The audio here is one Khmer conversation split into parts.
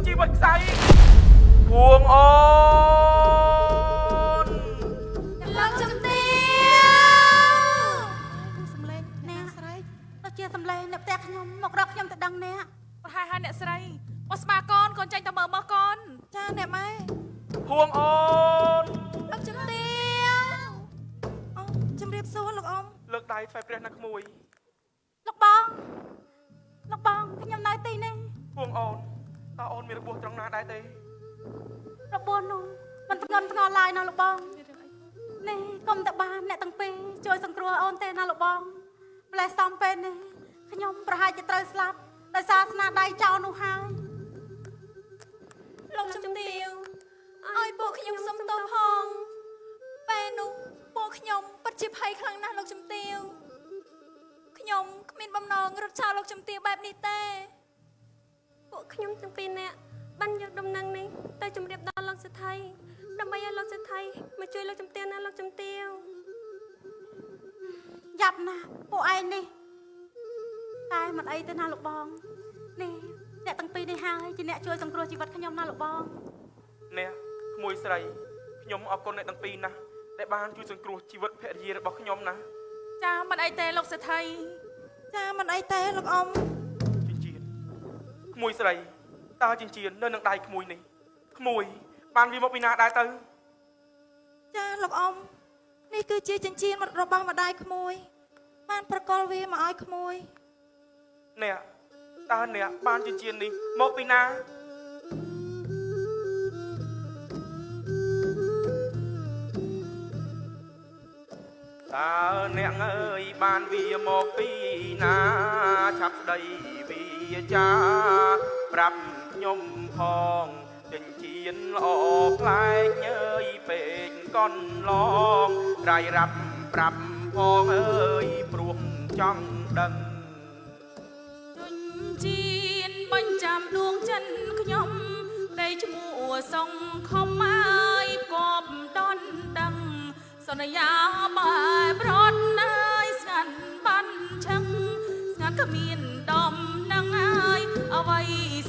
ជីវិតខ្សែហួងអូនលោកជំទាវសំឡេងអ្នកស្រីទៅជាសំឡេងនៅផ្ទះខ្ញុំមករកខ្ញុំទៅដឹងអ្នកប្រហែលអ្នកស្រីមកស្មាកូនកូនចេញទៅមើលមើលកូនចាអ្នកម៉ែហួងអូនលោកជំទាវអូជំរាបសួរលោកអ៊ំលើកដៃថ្វាយព្រះណាក្មួយលោកបងខ្ញុំនៅទីនេះហួងអូនតើអូនមានរបួសត្រង់ណាដែរទេរបួសនោះមិនធ្ងន់ធ្ងរឡើយណាលោកបងនេះកុំតែបានអ្នកទាំងពីរជួយសង្គ្រោះអូនទេណាលោកបងម្លេះសំពេលនេះខ្ញុំប្រហែលជាត្រូវស្លាប់ដោយសារស្នាដៃចោលនោះហើយលោកជំទាវឲ្យពួកខ្ញុំសុំទោសផងពេលនោះពួកខ្ញុំពិតជាភ័យខ្លាំងណាស់លោកជំទាវខ្ញុំគ្មានបំណងរត់ចោលលោកជំទាវបែបនេះទេពួកខ្ញុំទាំងពីរនាក់បានយកដំណឹងនេះទៅជម្រាបដល់លោកសេដ្ឋីដើម្បីឲ្យលោកសេដ្ឋីមកជួយលោកជំទាវណាលោកជំទាវយ៉ាប់ណាស់ពួកឯងនេះតែមិនអីទេណាលោកបងនេះអ្នកទាំងពីរនេះហើយជាអ្នកជួយសង្គ្រោះជីវិតខ្ញុំណាលោកបងអ្នកក្មួយស្រីខ្ញុំអរគុណអ្នកទាំងពីរណាស់ដែលបានជួយសង្គ្រោះជីវិតភរិយារបស់ខ្ញុំណាចាមិនអីទេលោកសេដ្ឋីចាមិនអីទេលោកអ៊ំចិញ្ចៀនក្មួយស្រីតើចិញ្ចៀននៅនឹងដៃក្មួយនេះក្មួយបានវាមកពីណាដែរទៅចាលោកអ៊ំនេះគឺជាចិញ្ចៀនរបស់ម្ដាយក្មួយបានប្រកល់វាមកឲ្យក្មួយអ្នកតើអ្នកបានចិញ្ចៀននេះមកពីណាតើអ្នកអើយបានវាមកពីណាឆាប់ស្ដីវាចាប្រាប់ខ្ញុំផងចិញ្ចៀនល្អប្លែកញើយពេកកន់ឡងរាយរាប់ប្រាប់ផងអើយព្រោះចង់ដឹងចិញ្ចៀនបញ្ចាំដួងចិនខ្ញុំដីឈ្មោះសងខំអើយគប់ដនដឹងសន្យាបែបរត់អើយស្ងាត់បានឆឹងស្ងាត់គ្មានដំនឹងអើយអ្វី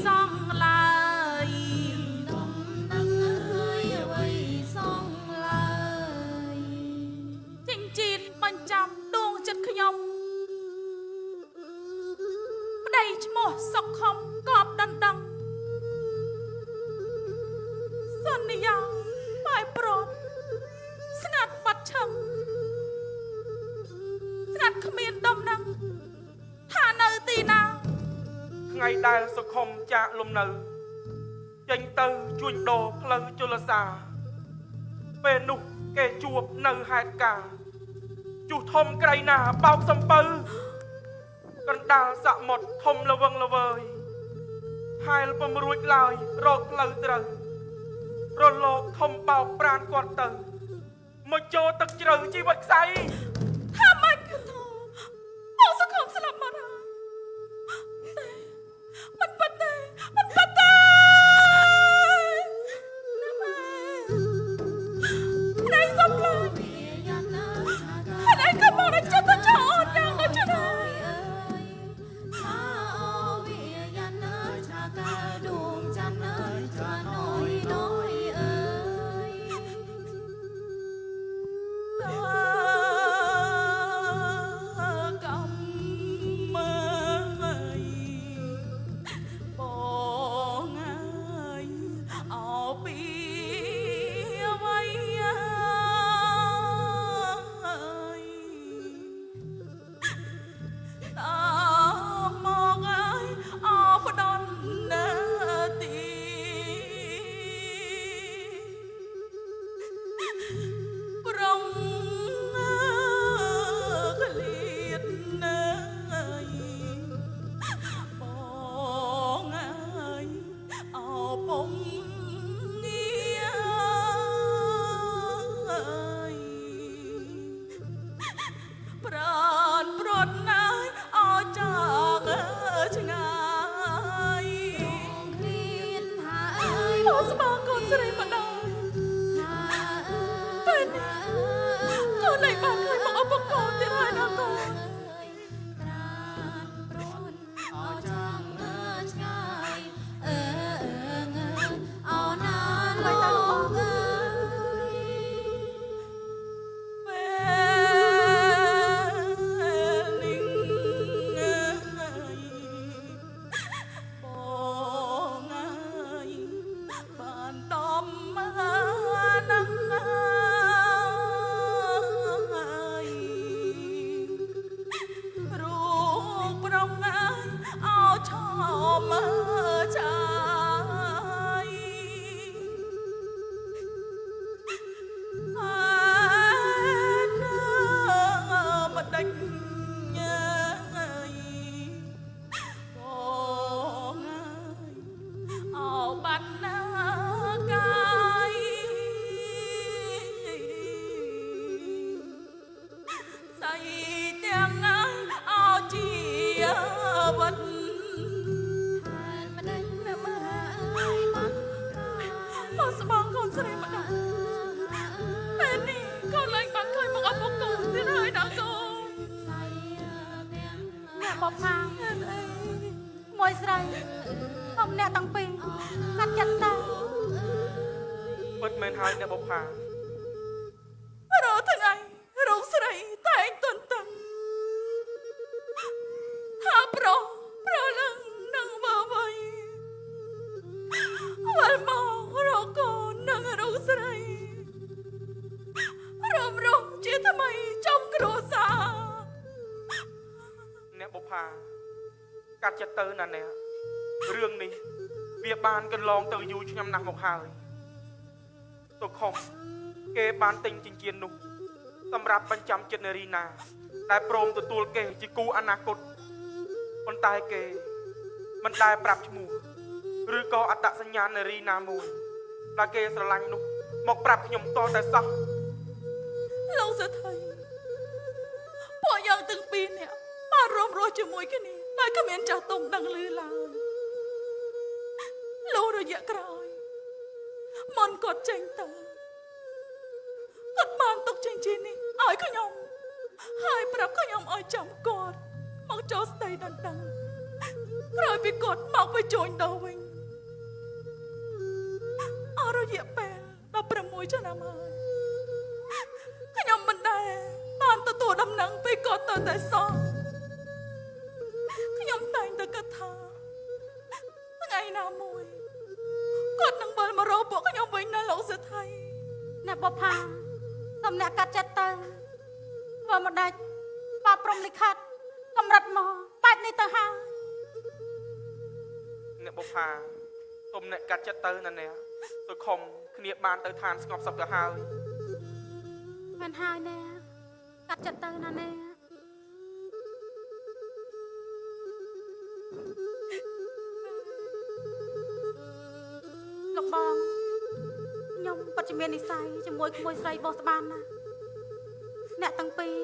សងឡើយដំនឹងអើយអ្វីសងឡើយចិញ្ចៀនបញ្ចាំដួងចិត្តខ្ញុំប្តីឈ្មោះសុកខំកប់ដណ្ដឹងសន្យាបែបប្រត់ស្ងាត់បាត់ឆឹងស្ងាត់គ្មានដំណឹងថានៅទីណាថ្ងៃដែលសុខុមចាកលំនៅចេញទៅជួញដូរផ្លូវជលសាពេលនោះគេជួបនៅហេតុការណ៍ជុះធំក្រៃណាបោកសំពៅកណ្ដាលសមុទ្រធំល្វឹងល្វើយហែលពុំរួចឡើយរកផ្លូវត្រូវរលកធំបោកប្រានគាត់ទៅមកចូលទឹកជ្រៅជីវិតខ្សែថាម៉េចបងសង្ឃឹមស្លាប់មកហើយមិនពិតទេណាម៉ែប្តីសុំឡើយហើយឯងក៏មកដល់ចិត្តទៅចោលអូនយ៉ាងដូចនេះ មួយស្រីខ្ញុំអ្នកទាំងពីរកាត់ចិត្តទៅ ពិតមែនហើយអ្នកបុប្ផា រាល់ថ្ងៃរងស្រីតែងទន្ទឹងថាប្រលឹងនឹងមើលវៃវល់មករកកូននឹងរងស្រីរំរងជាថ្មីចំគ្រួសារ អ្នកបុប្ផាកាត់ចិត្តទៅណាអ្នករឿងនេះវាបានកន្លងទៅយូរឆ្នាំណាស់មកហើយទុកខំគេបានទិញចិញ្ចៀននោះសម្រាប់បញ្ចាំចិត្តនារីណាដែលព្រមទទួលគេជាគូអនាគតប៉ុន្តែគេមិនដែលប្រាប់ឈ្មោះឬក៏អត្តសញ្ញាណនារីណាមួយដែលគេស្រឡាញ់នោះមកប្រាប់ខ្ញុំតតែសោះ លោកសេដ្ឋីពួកយើងទាំងពីរនាក់បានរួមរស់ជាមួយគ្នាតែគ្មានចាស់ទុំដឹងឮឡើយលោករយៈក្រោយមុនគាត់ចេញទៅគាត់បានទុកចិញ្ចៀននេះឲ្យខ្ញុំហើយប្រាប់ខ្ញុំឲ្យចាំគាត់មកចូលស្ដីដណ្ដឹងក្រោយពីគាត់មកបញ្ជូនដល់វិញអស់រយៈពេល16ឆ្នាំហើយខ្ញុំមិនដែលបានទទួលដំណឹងពីគាត់ទៅតែសោះខ្ញុំតែងតែគិតថាថ្ងៃណាមួយគាត់នឹងវិលមករកពួកខ្ញុំវិញណាលោកសេដ្ឋី អ្នកបុប្ផាសូមអ្នកកាត់ចិត្តទៅធ្វើមិនដាច់បាព្រំលិខិតកម្រិតមកបែបនេះទៅហើយ អ្នកបុប្ផាសូមអ្នកកាត់ចិត្តទៅណាអ្នកសុខុមគ្នាបានទៅឋានស្ងប់សុខទៅហើយ មិនហើយណែកាត់ចិត្តទៅណាណែលោកបងខ្ញុំពិតជាមាននិស្ស័យជាមួយក្មួយស្រីបោះស្បានណាអ្នកទាំងពីរ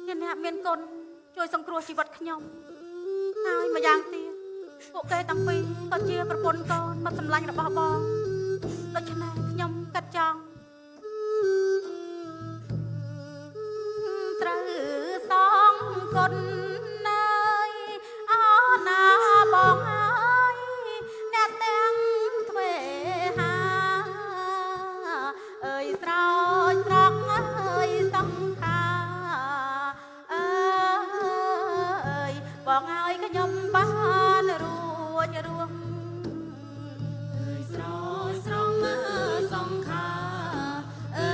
ជាអ្នកមានគុណជួយសង្គ្រោះជីវិតខ្ញុំហើយម្យ៉ាងទៀតពួកគេទាំងពីរក៏ជាប្រពន្ធកូនមកសម្លាញ់របស់បងដូច្នេះខ្ញុំកាត់ចង់ ត្រូវសងគុណណៃអណាបងហើយអ្នកទាំងទ្វេហាអើយស្រោចស្រង់អើយសង្ខាអើយបងហើយខ្ញុំបានរួចរួម ស្រោចស្រង់សង្ខាអើ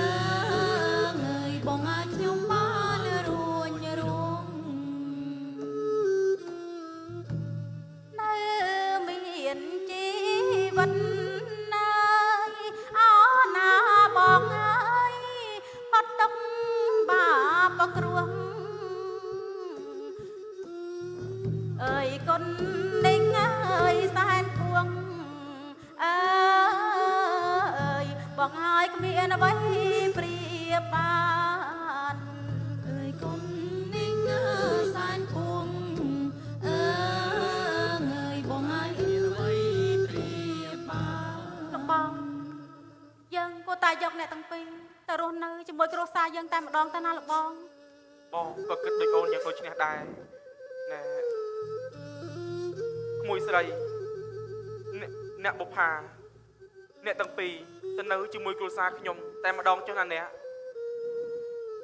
យបងអាចខ្ញុំបានរួញរង នៅមានជីវិតណាយអណាបងហើយផុតទុកបាបគ្រោះអើយគុណនឹងអើយសែនពួងអើយបងហើយគ្មានអ្វីប្រៀបបាន អើយគុំនឹងសែនពួងអើយបងហើយអ្វីព្រៀបបាន លោកបងយើងគួរតែយកអ្នកទាំងពីរទៅរស់នៅជាមួយគ្រួសារយើងតែម្ដងទៅណាលោកបង បងក៏គិតដូចអូនយ៉ាងដូចនេះដែរណែក្មួយស្រីអ្នកបុប្ផាអ្នកទាំងពីរទៅនៅជាមួយគ្រួសារខ្ញុំតែម្ដងចុះណាអ្នក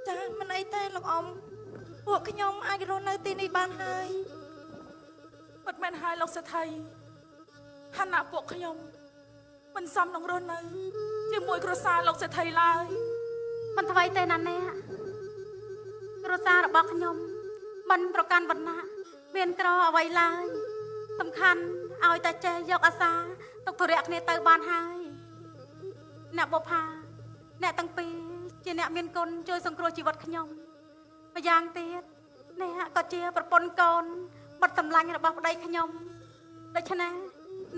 ចាមិនអីទេលោកអ៊ំពួកខ្ញុំអាចរស់នៅទីនេះបានហើយ ពិតមែនហើយលោកសេដ្ឋីឋានៈពួកខ្ញុំមិនសមនឹងរស់នៅជាមួយគ្រួសារលោកសេដ្ឋីឡើយ មិនថ្មីទេណាអ្នកគ្រួសាររបស់ខ្ញុំមិនប្រកាន់វណ្ណៈមានក្រអ្វីឡើយសំខាន់ឲ្យតែចេះយកអាសាទុកធុរៈគ្នាទៅបានហើយអ្នកបុប្ផាអ្នកទាំងពីរជាអ្នកមានគុណជួយសង្គ្រោះជីវិតខ្ញុំម្យ៉ាងទៀតអ្នកក៏ជាប្រពន្ធកូនបាត់សម្លាញ់របស់ប្តីខ្ញុំដូច្នេះ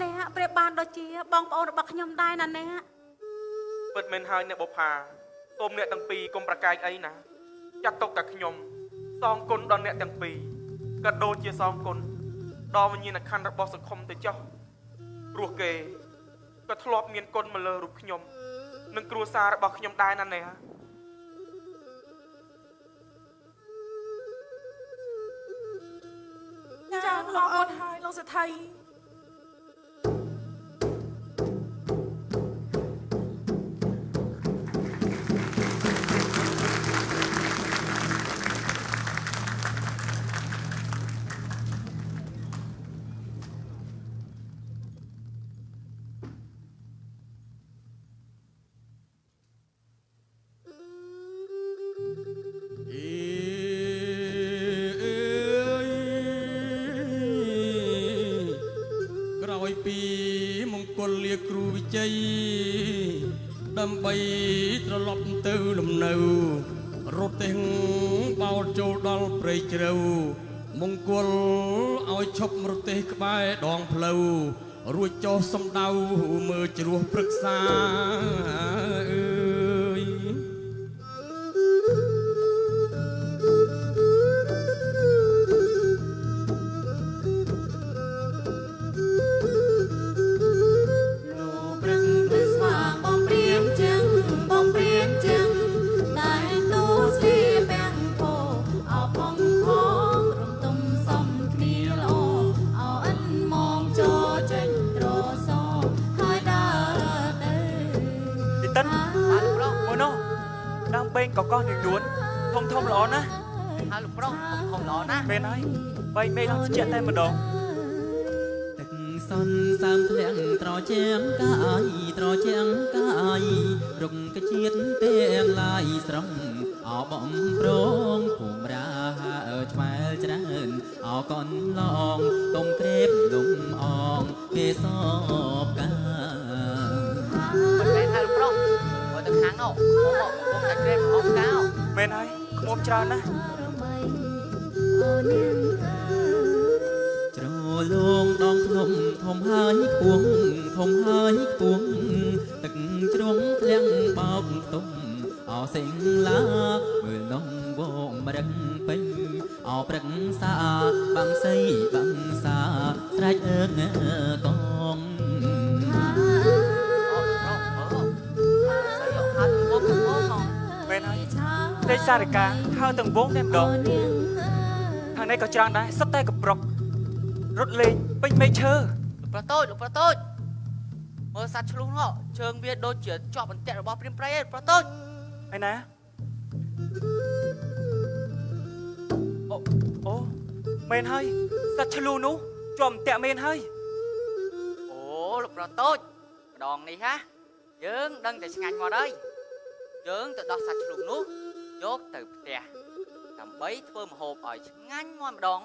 អ្នកប្រៀបបានដូចជាបងប្អូនរបស់ខ្ញុំដែរណាអ្នក ពិតមែនហើយអ្នកបុប្ផាសូមអ្នកទាំងពីរកុំប្រកែកអីណាចាត់ទុកតែខ្ញុំសងគុណដល់អ្នកទាំងពីរក៏ដូចជាសងគុណដល់វិញ្ញាណក្ខន្ធរបស់សង្គមទៅចុះព្រោះគេក៏ធ្លាប់មានគុណមកលើរូបខ្ញុំនិងគ្រួសាររបស់ខ្ញុំដែរណាអ្នក ចាលោកអរគុណហើយលោក សេដ្ឋីគ្រូវិជ័យដើម្បីត្រឡប់ទៅលំនៅរត់ទេងបោតចូលដល់ព្រៃជ្រៅមង្គលឲ្យឈប់រត់ទេក្បែរដងផ្លូវរួចចុះសំដៅមើលជ្រោះព្រឹក្សាអើយក៏កោះនឹងនួនធំល្អណាស់ហើយលោកប្រុសធំល្អណាស់មែនហើយបីមេឡើងជាតែម្ដងទឹកសនសើមធ្លាក់ត្រជាងកាយត្រជាងកាយរុងកជាតិទាំងឡាយស្រងអបំប្រងភូមិរាឆ្វែលច្រើនអកនឡងតុំក្រេបលំអងគេសបកាមិនមែនហើយលោកប្រុសមកទៅខាងនោះខ្ញុំតែក្រេបអងកៅមែនហើយខ្មុំច្រើនណាស់ជ្រលងដងភ្នំធំហើយខ្ពស់ធំហើយខ្ពស់ទឹកជ្រងធ្លាក់បោកទុំអសិងឡាមើលនំវងរឹងពេញអប្រឹងសាបាំងសៃបាំងសាស្រែកអើងកងមែនហើយទេសារកាហៅទាំងវងតែម្ដងខាងនេះក៏ច្រើនដែរសុទ្ធតែកប្រុករត់លេងពេញមេឈើលោកប្រុសតូចមើលសត្វឆ្លុះនោះជើងវាដូចជាជាប់អន្ទាក់របស់ព្រាមព្រៃឯងប្រុសតូចហើយណាអូមែនហើយសត្វឆ្លុះនោះជាប់អន្ទាក់មែនហើយអូលោកប្រុសតូចម្ដងនេះហាយើងដឹងតែឆ្ងាញ់មកហើយយើងទៅដោះសត្វឆ្លុះនោះយកទៅផ្ទះដើម្បីធ្វើម្ហូបឲ្យឆ្ងាញ់មកម្ដង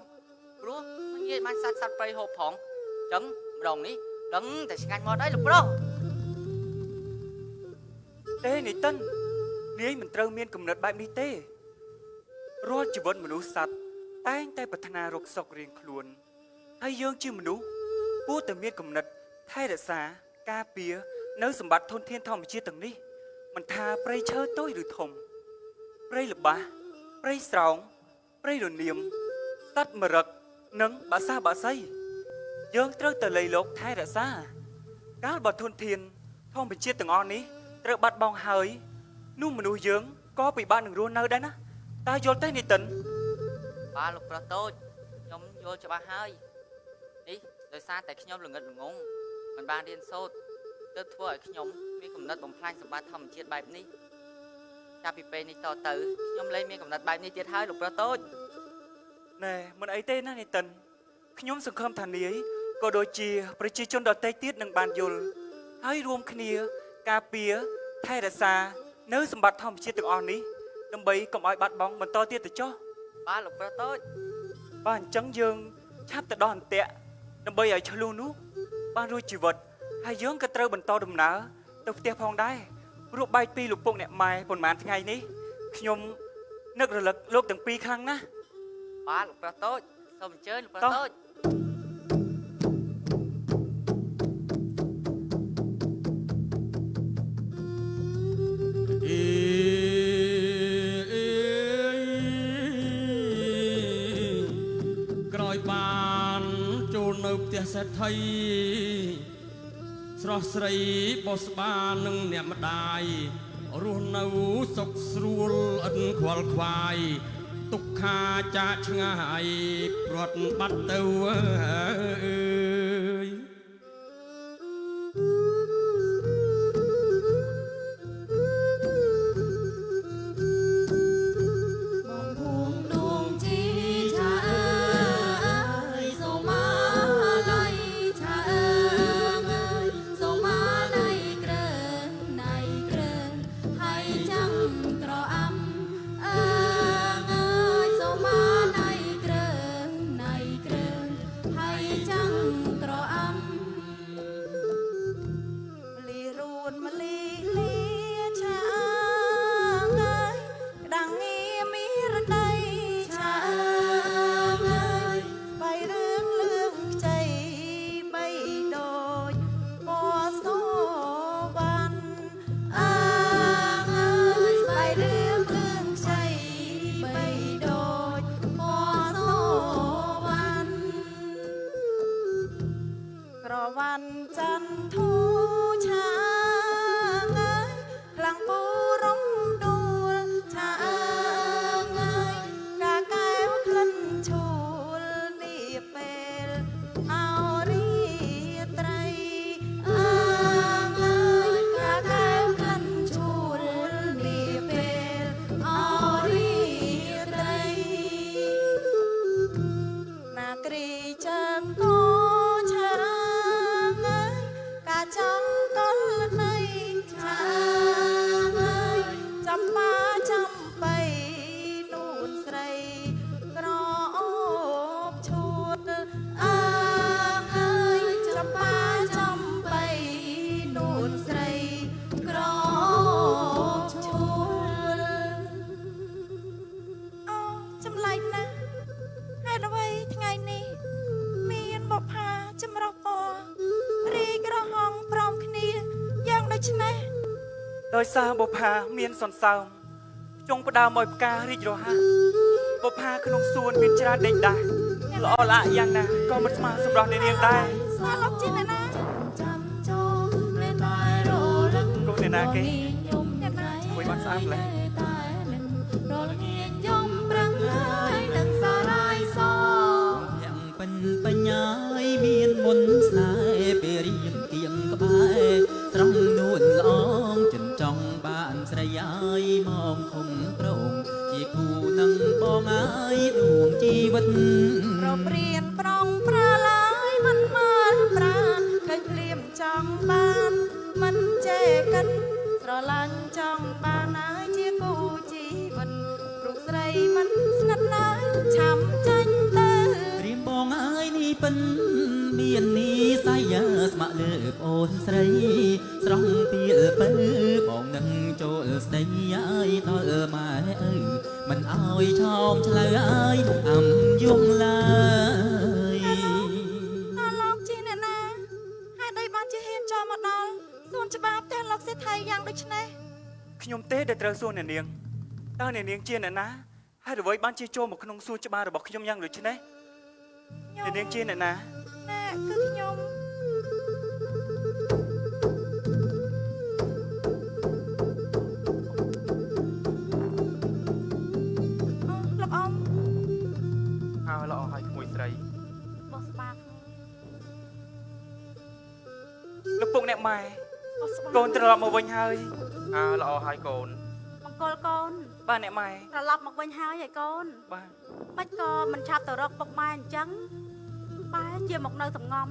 ព្រោះមិននិយាយបានសត្វព្រៃហូបផងអញ្ចឹងម្ដងនេះដឹងតែឆ្ងាញ់មកហើយលោកប្រុសទេនេះតិននាយមិនត្រូវមានគំនិតបែបនេះទេរាល់ជីវិតមនុស្សសត្វតែងតែប្រាថ្នារកសុខរៀងខ្លួនហើយយើងជាមនុស្សគួរតែមានគំនិតថែរក្សាការពារនៅសម្បត្តិធនធានធម្មជាតិទាំងនេះមិនថាព្រៃឈើតូចឬធំព្រៃល្បាស់ព្រៃស្រោងព្រៃរនាមសត្វមរឹកនិងបាសាបាសីយើងត្រូវតែលៃលកថែរក្សាកាលបើធនធានធម្មជាតិទាំងអស់នេះត្រូវបាត់បង់ហើយនោះមនុស្សយើងក៏ពិបាកនឹងរស់នៅដែរណាតើយល់ទេនីតិនបាទលោកប្រុសតូចខ្ញុំយល់ច្បាស់ហើយនេះដោយសារតែខ្ញុំល្ងិតល្ងងមិនបានរៀនសូត្រទើបធ្វើឲ្យខ្ញុំមានគំនិតបំផ្លាញសម្បត្តិធម្មជាតិបែបនេះចាប់ពីពេលនេះតទៅខ្ញុំលែងមានគំនិតបែបនេះទៀតហើយលោកប្រុសតូចណែមិនអីទេណានីតិនខ្ញុំសង្ឃឹមថានាយក៏ដូចជាប្រជាជនដទៃទៀតនឹងបានយល់ហើយរួមគ្នាការពារថែរក្សានៅសម្បត្តិធម្មជាតិទាំងអស់នេះដើម្បីកុំឲ្យបាត់បង់បន្តទៀតទៅចុះបាទលោកប្រុសតូចបាទអញ្ចឹងយើងឆាប់ទៅដោះអន្ទាក់ដើម្បីឲ្យឆ្លុះនោះបានរួចជីវិតហើយយើងក៏ត្រូវបន្តដំណើរទៅផ្ទះផងដែរព្រោះបែកពីលោកពុកអ្នកម៉ែប៉ុន្មានថ្ងៃនេះខ្ញុំនឹករលឹកលោកទាំងពីរខ្លាំងណាស់បាទលោកប្រុសតូចសូមអញ្ជើញលោកប្រុសតូចក្រោយបានចូលនៅផ្ទះសេដ្ឋីស្រស់ស្រីបោះស្បានឹងអ្នកម្ដាយរស់នៅសុខស្រួលឥតខ្វល់ខ្វាយ ទុក្ខាចាឆ្ងាយព្រាត់បាត់ទៅអើយ ដោយសារបុប្ផាមានសន្សើមចុងផ្ដើមឲ្យផ្ការីករហ័សបុប្ផាក្នុងសួនមានច្រើនដេញដាស់ល្អល្អយ៉ាងណាក៏មិនស្មើសម្រាប់នាងដែរស្មាលោកជីណាណាចាំចូលលេតែរលឹក កូនអ្នកណាគេ អ្នកណា មួយបាត់ស្អាតម្លេះ រលងៀងយំប្រឹងហើយនឹងសារាយស យ៉ាងពេញបញ្ញាយមានមុនស្នេហ៍ពេលរៀងគៀងក្បែរត្រង់នួនល្អងចិនចង់បានស្រីហើយមកខំប្រងជាគូនឹងបងហើយដួងជីវិត ប្រព្រៀនប្រងប្រាឡាយមិនមើលប្រានឃើញភ្លាមចង់បានមិនចេះកិនស្រឡាញ់ចង់បានហើយជាគូជីវិតព្រោះស្រីមិនស្និទ្ធណាស់ឆាំចាញ់ទៅ ព្រៀមបងហើយនេះពិនមាននីស័យស្ម័គ្រលើប្អូនស្រីស្រង់ពីលពើបងនឹងចូលស្ដីឲ្យដល់ម៉ែអើមិនអោយឆោមឆ្លើយឲ្យអំយងឡើយ តាលោកជីអ្នកណាហេតុអីបានជាហ៊ានចូលមកដល់សួនច្បារផ្ទះលោកសេដ្ឋីយ៉ាងដូចនេះ ខ្ញុំទេដែលត្រូវសួរអ្នកនាងតើអ្នកនាងជាអ្នកណាហើយអ្វីបានជាចូលមកក្នុងសួនច្បាររបស់ខ្ញុំយ៉ាងដូចនេះអ្នកនាងជាអ្នកណា ណែគឺខ្ញុំលោកអ៊ំ អើល្អហើយក្មួយស្រី បោះស្បា លោកពុកអ្នកម៉ែ បោះស្បា កូនត្រឡប់មកវិញហើយអើល្អហើយកូន បង្គោលកូន បាទអ្នកម៉ែ ត្រឡប់មកវិញហើយឯកូន បាទ បាច់ក៏មិនឆាប់ទៅរកពុកម៉ែអញ្ចឹងបែរជាមកនៅសំងំ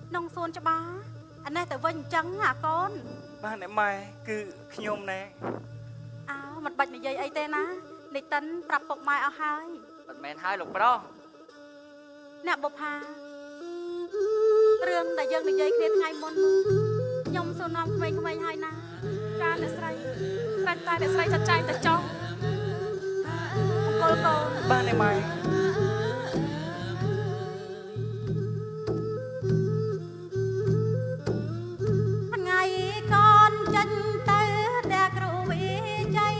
ក្នុងសួនច្បារអានេះទៅវិញអញ្ចឹងអាកូន បាទអ្នកម៉ែគឺខ្ញុំណែ អើមិនបាច់និយាយអីទេណានេះតិនប្រាប់ពុកម៉ែអស់ហើយ មិនមែនហើយលោកប្រុស អ្នកបុប្ផារឿងដែលយើងនិយាយគ្នាថ្ងៃមុននោះខ្ញុំសួរនាំក្មេងៗហើយណា ការអ្នកស្រីត្រាច់តែអ្នកស្រីចាត់ចែងទៅចុះ បង្គោលកូន បាទអ្នកម៉ែ ថ្ងៃកូនចេញទៅតែគ្រូវិជ័យ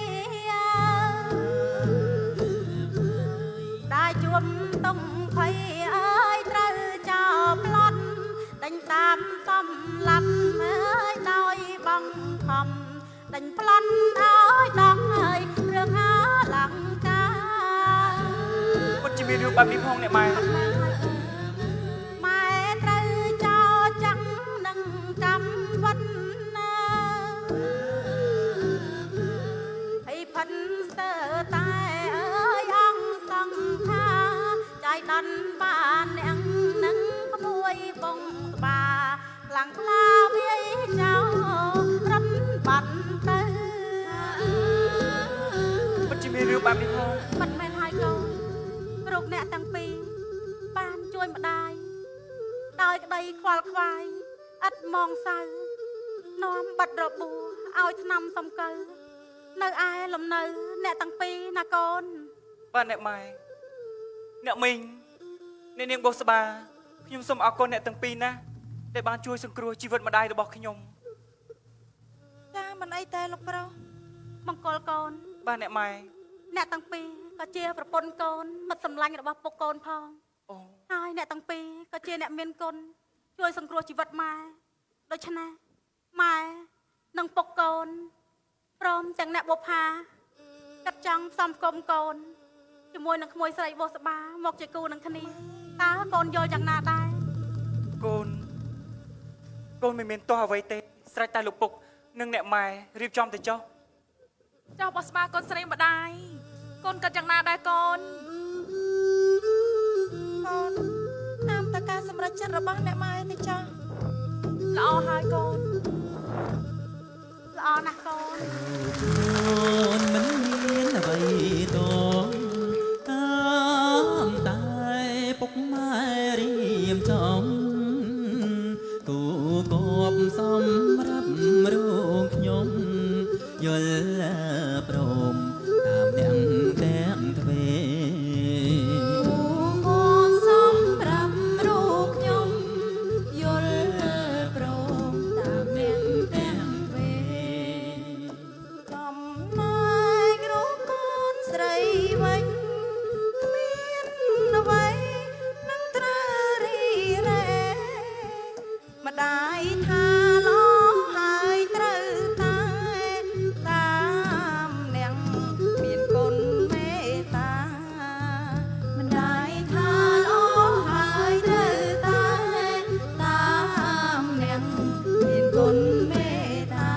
ได้ជួបតុងភ័យអើយត្រូវចោលប្លន់ដេញតាមសំឡាប់អើយដោយបងខំដេញប្លន់ឲ្យដងហើយរឿងអាលង្ការ មានរឿងបែបនេះផងអ្នកម៉ែ ម៉ែត្រូវចោលចាំងនឹងកម្មវត្តណាហើយផិនស្ទើរតែអើយអង្គសង្ខាចៃដន្យបានអ្នកនឹងក្មួយបងស្បាខ្លាំងខ្លាវាយចោលរត់បាត់ទៅ ពិតជាមានរឿងបែបនេះផង មិនមែនហើយកូនរូបអ្នកទាំងពីរបានជួយម្ដាយដោយក្តីខ្វល់ខ្វាយឥតមងសៅនាំបាត់របួសឲ្យឆ្នាំសំកើនៅឯលំនៅអ្នកទាំងពីរណាកូន បាទអ្នកម៉ែអ្នកមីងអ្នកនាងបុស្បាខ្ញុំសូមអរគុណអ្នកទាំងពីរណាដែលបានជួយសង្គ្រោះជីវិតម្ដាយរបស់ខ្ញុំ ចាមិនអីទេលោកប្រុស មង្គលកូន បាទអ្នកម៉ែ អ្នកទាំងពីរក៏ជាប្រពន្ធកូនមិត្តសម្លាញ់របស់ពុកកូនផង អូ ហើយអ្នកទាំងពីរក៏ជាអ្នកមានគុណជួយសង្គ្រោះជីវិតម៉ែដូច្នេះម៉ែនិងពុកកូនព្រមទាំងអ្នកបុប្ផាកាត់ចង់ផ្សំគុំកូនជាមួយនឹងក្មួយស្រីបុស្បាមកជាគូនឹងគ្នាតើកូនយល់យ៉ាងណាដែរ កូនមិនមានទោះអ្វីទេស្រេចតែលោកពុកនិងអ្នកម៉ែរៀបចំទៅចុះ ចុះបោះស្បាកូនស្រីម្ដាយកូនគិតយ៉ាងណាដែរកូន កូនតាមតការសម្រេចចិត្តរបស់អ្នកម៉ែទេចា ល្អហើយកូន ល្អណាស់កូន អូនមិនមានអ្វីតងតាមតែពុកម៉ែរៀមចំគូកបសម្រាប់រោងខ្ញុំយល់ព្រមតាមអ្នកទាំងទ្វេ កូនសម្រាប់រូបខ្ញុំយល់ព្រមតាមអ្នកទាំងវេចំណែករូបកូនស្រីវិញគ្មានអ្វីនឹងត្រូវរីរ៉េម្ដាយថាល្អហើយត្រូវតែតាមអ្នកមានគុណមេត្តាម្ដាយថាល្អហើយត្រូវតែតាមអ្នកមានគុណមេត្តា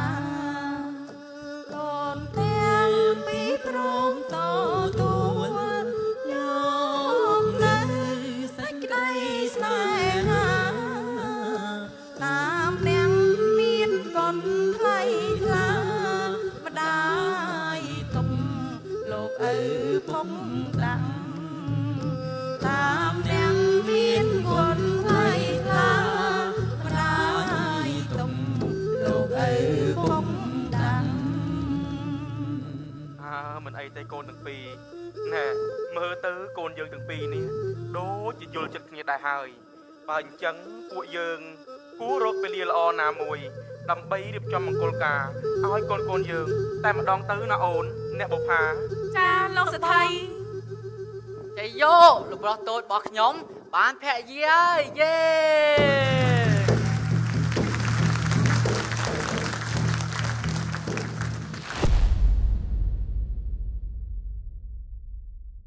កូនទាំងពីរព្រមទទួលយកនៅសេចក្ដីស្នេហាតាមអ្នកមានគុណថ្លៃថ្លាម្ដាយទុំលោកឪពុកដាំតាមអ្នកមានគុណថ្លៃថ្លាម្ដាយទុំលោកឪពុកដាំ មិនអីទេកូនទាំងពីរណែមើលទៅកូនយើងទាំងពីរនេះដូចជាយល់ចិត្តគ្នាដែរហើយបើអញ្ចឹងពួកយើងគួររកពេលល្អណាមួយដើម្បីរៀបចំមង្គលការឲ្យកូនយើងតែម្ដងទៅណាអូនអ្នកបុប្ផា ចាលោកសេដ្ឋី ចៃយោលោកប្រុសតូចរបស់ខ្ញុំបានភរិយាហើយយេ